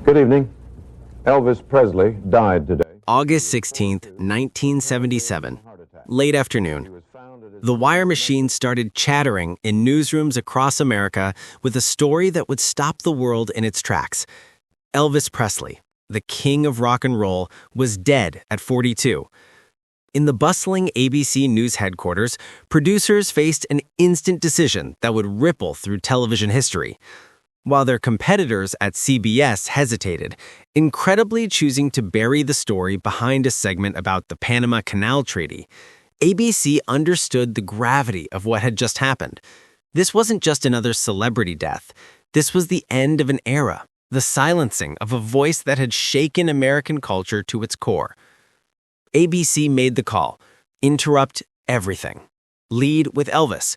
Good evening. Elvis Presley died today. August 16th, 1977. Late afternoon. The wire machine started chattering in newsrooms across America with a story that would stop the world in its tracks. Elvis Presley, the king of rock and roll, was dead at 42. In the bustling ABC News headquarters, producers faced an instant decision that would ripple through television history. While their competitors at CBS hesitated, incredibly choosing to bury the story behind a segment about the Panama Canal Treaty, ABC understood the gravity of what had just happened. This wasn't just another celebrity death. This was the end of an era, the silencing of a voice that had shaken American culture to its core. ABC made the call: interrupt everything. Lead with Elvis.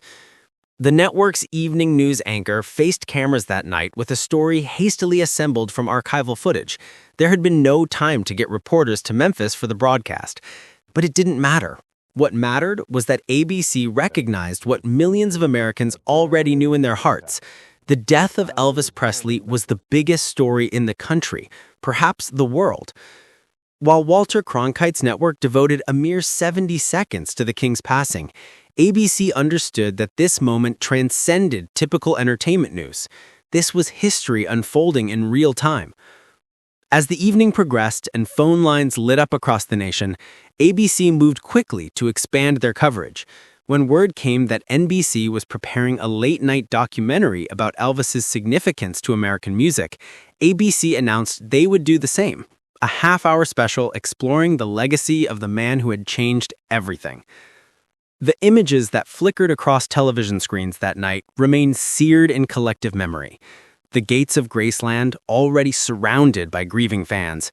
The network's evening news anchor faced cameras that night with a story hastily assembled from archival footage. There had been no time to get reporters to Memphis for the broadcast. But it didn't matter. What mattered was that ABC recognized what millions of Americans already knew in their hearts. The death of Elvis Presley was the biggest story in the country, perhaps the world. While Walter Cronkite's network devoted a mere 70 seconds to the king's passing, ABC understood that this moment transcended typical entertainment news. This was history unfolding in real time. As the evening progressed and phone lines lit up across the nation, ABC moved quickly to expand their coverage. When word came that NBC was preparing a late-night documentary about Elvis's significance to American music, ABC announced they would do the same, a half-hour special exploring the legacy of the man who had changed everything. The images that flickered across television screens that night remain seared in collective memory. The gates of Graceland, already surrounded by grieving fans,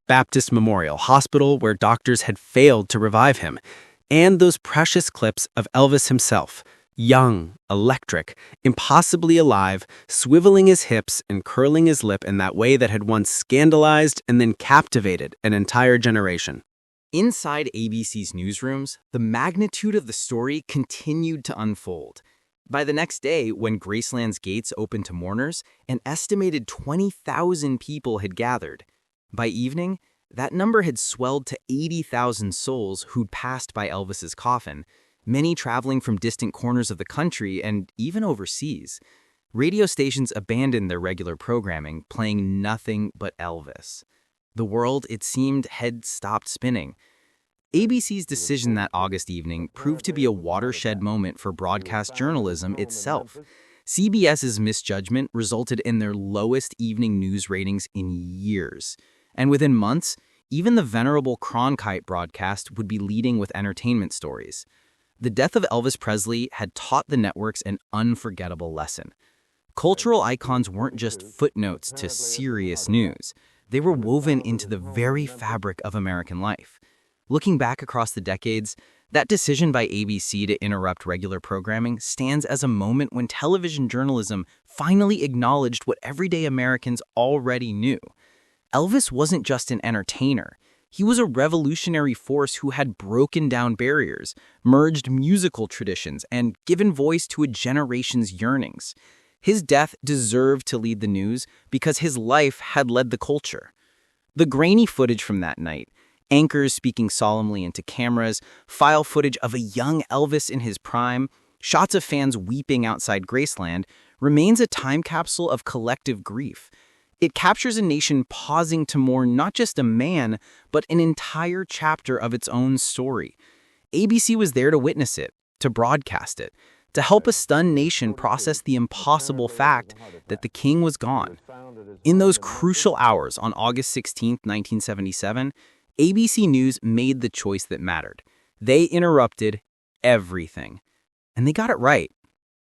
Baptist Memorial Hospital, where doctors had failed to revive him, and those precious clips of Elvis himself, young, electric, impossibly alive, swiveling his hips and curling his lip in that way that had once scandalized and then captivated an entire generation. Inside ABC's newsrooms, the magnitude of the story continued to unfold. By the next day, when Graceland's gates opened to mourners, an estimated 20,000 people had gathered. By evening, that number had swelled to 80,000 souls who'd passed by Elvis's coffin, many traveling from distant corners of the country and even overseas. Radio stations abandoned their regular programming, playing nothing but Elvis. The world, it seemed, had stopped spinning. ABC's decision that August evening proved to be a watershed moment for broadcast journalism itself. CBS's misjudgment resulted in their lowest evening news ratings in years. And within months, even the venerable Cronkite broadcast would be leading with entertainment stories. The death of Elvis Presley had taught the networks an unforgettable lesson. Cultural icons weren't just footnotes to serious news. They were woven into the very fabric of American life. Looking back across the decades, that decision by ABC to interrupt regular programming stands as a moment when television journalism finally acknowledged what everyday Americans already knew. Elvis wasn't just an entertainer. He was a revolutionary force who had broken down barriers, merged musical traditions, and given voice to a generation's yearnings. His death deserved to lead the news because his life had led the culture. The grainy footage from that night, anchors speaking solemnly into cameras, file footage of a young Elvis in his prime, shots of fans weeping outside Graceland, remains a time capsule of collective grief. It captures a nation pausing to mourn not just a man, but an entire chapter of its own story. ABC was there to witness it, to broadcast it, to help a stunned nation process the impossible fact that the king was gone. In those crucial hours on August 16, 1977, ABC News made the choice that mattered. They interrupted everything. And they got it right.